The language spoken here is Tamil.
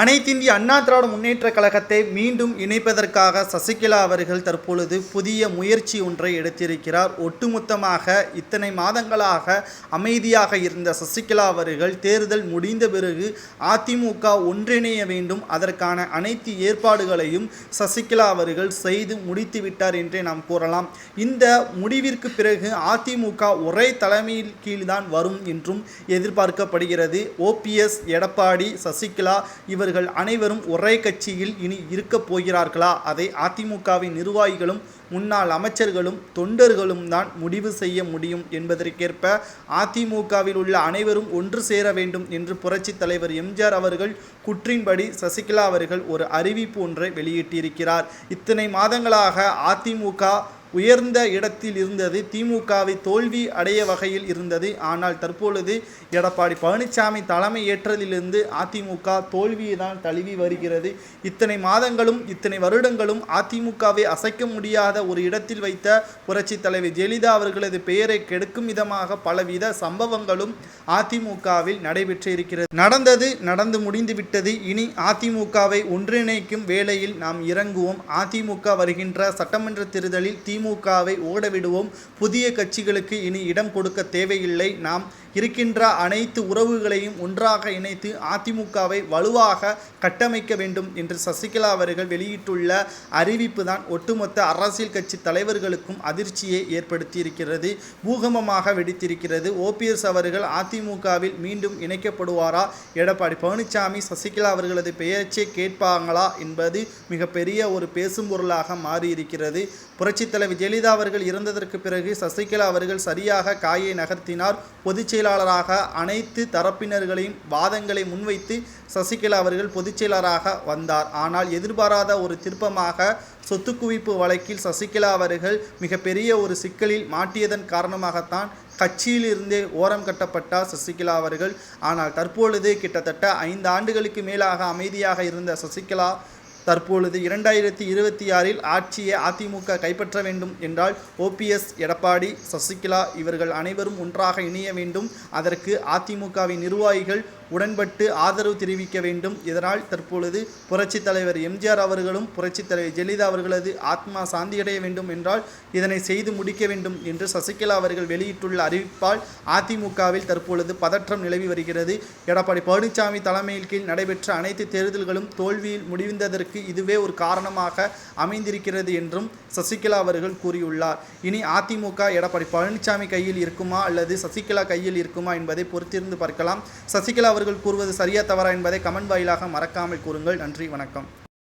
அனைத்திந்திய அண்ணா திராவிட முன்னேற்ற கழகத்தை மீண்டும் இணைப்பதற்காக சசிகலா அவர்கள் தற்பொழுது புதிய முயற்சி ஒன்றை எடுத்திருக்கிறார். ஒட்டுமொத்தமாக இத்தனை மாதங்களாக அமைதியாக இருந்த சசிகலா அவர்கள் தேர்தல் முடிந்த பிறகு அதிமுக ஒன்றிணைய வேண்டும், அதற்கான அனைத்து ஏற்பாடுகளையும் சசிகலா அவர்கள் செய்து முடித்துவிட்டார் என்றே நாம் கூறலாம். இந்த முடிவிற்கு பிறகு அதிமுக ஒரே தலைமையின் கீழ்தான் வரும் என்றும் எதிர்பார்க்கப்படுகிறது. ஓபிஎஸ், எடப்பாடி, சசிகலா இவர்கள் அனைவரும் ஒரே கட்சியில் இனி இருக்கப் போகிறார்களா? அதை அதிமுகவின் நிர்வாகிகளும் முன்னாள் அமைச்சர்களும் தொண்டர்களும் தான் முடிவு செய்ய முடியும் என்பதற்கேற்ப அதிமுகவில் உள்ள அனைவரும் ஒன்று சேர வேண்டும் என்று புரட்சித் தலைவர் எம்ஜிஆர் அவர்கள் குற்றின்படி சசிகலா அவர்கள் ஒரு அறிவிப்பு ஒன்றை வெளியிட்டிருக்கிறார். இத்தனை மாதங்களாக அதிமுக உயர்ந்த இடத்தில் இருந்தது, திமுகவை தோல்வி அடைய வகையில் இருந்தது. ஆனால் தற்பொழுது எடப்பாடி பழனிசாமி தலைமை ஏற்றதிலிருந்து அதிமுக தோல்வியை தான் தழுவி வருகிறது. இத்தனை மாதங்களும் இத்தனை வருடங்களும் அதிமுகவை அசைக்க முடியாத ஒரு இடத்தில் வைத்த புரட்சி தலைவர் ஜெயலலிதா அவர்களது பெயரை கெடுக்கும் விதமாக பலவித சம்பவங்களும் அதிமுகவில் நடைபெற்று இருக்கிறது. நடந்து முடிந்துவிட்டது. இனி அதிமுகவை ஒன்றிணைக்கும் வேளையில் நாம் இறங்குவோம். அதிமுக வருகின்ற சட்டமன்ற தேர்தலில் திமுகவை ஓடவிடுவோம். புதிய கட்சிகளுக்கு இனி இடம் கொடுக்க தேவையில்லை. நாம் இருக்கின்ற அனைத்து உறவுகளையும் ஒன்றாக இணைத்து அதிமுகவை வலுவாக கட்டமைக்க வேண்டும் என்று சசிகலா அவர்கள் வெளியிட்டுள்ள அறிவிப்பு தான் ஒட்டுமொத்த அரசியல் கட்சி தலைவர்களுக்கும் அதிர்ச்சியை ஏற்படுத்தியிருக்கிறது, பூகம்பமாக வெடித்திருக்கிறது. ஓபிஎஸ் அவர்கள் அதிமுகவில் மீண்டும் இணைக்கப்படுவாரா? எடப்பாடி பழனிசாமி சசிகலா அவர்களது பெயர்ச்சை கேட்பாங்களா என்பது மிகப்பெரிய ஒரு பேசும் பொருளாக மாறியிருக்கிறது. புரட்சித் தலைவர் ஜெயலலிதா அவர்கள் இறந்ததற்கு பிறகு சசிகலா அவர்கள் சரியாக காயை நகர்த்தினார். பொதுச் செயலாளராக அனைத்து தரப்பினர்களையும் வாதங்களை முன்வைத்து சசிகலா அவர்கள் பொதுச் செயலாளராக வந்தார். ஆனால் எதிர்பாராத ஒரு திருப்பமாக சொத்து குவிப்பு வழக்கில் சசிகலா அவர்கள் மிகப்பெரிய ஒரு சிக்கலில் மாட்டியதன் காரணமாகத்தான் கட்சியில் இருந்தே ஓரம் கட்டப்பட்டார் சசிகலா அவர்கள். ஆனால் தற்பொழுது கிட்டத்தட்ட 5 ஆண்டுகளுக்கு மேலாக அமைதியாக இருந்த சசிகலா தற்பொழுது 2026இல் ஆட்சியை அதிமுக கைப்பற்ற வேண்டும் என்றால் ஓபிஎஸ், எடப்பாடி, சசிகலா இவர்கள் அனைவரும் ஒன்றாக இணைய வேண்டும். அதற்கு அதிமுகவின் நிர்வாகிகள் உடன்பட்டு ஆதரவு தெரிவிக்க வேண்டும். இதனால் தற்பொழுது புரட்சித் தலைவர் எம்ஜிஆர் அவர்களும் புரட்சித் தலைவர் ஜெயலலிதா அவர்களது ஆத்மா சாந்தியடைய வேண்டும் என்றால் இதனை செய்து முடிக்க வேண்டும் என்று சசிகலா அவர்கள் வெளியிட்டுள்ள அறிவிப்பால் அதிமுகவில் தற்பொழுது பதற்றம் நிலவி வருகிறது. எடப்பாடி பழனிசாமி தலைமையின் கீழ் நடைபெற்ற அனைத்து தேர்தல்களும் தோல்வியில் முடிந்ததற்கு இதுவே ஒரு காரணமாக அமைந்திருக்கிறது என்றும் சசிகலா அவர்கள் கூறியுள்ளார். இனி அதிமுக எடப்பாடி பழனிசாமி கையில் இருக்குமா அல்லது சசிகலா கையில் இருக்குமா என்பதை பொறுத்திருந்து பார்க்கலாம். சசிகலா அவர்கள் கூறுவது சரியா தவறா என்பதை கமெண்ட் வாயிலாக மறக்காமல் கூறுங்கள். நன்றி, வணக்கம்.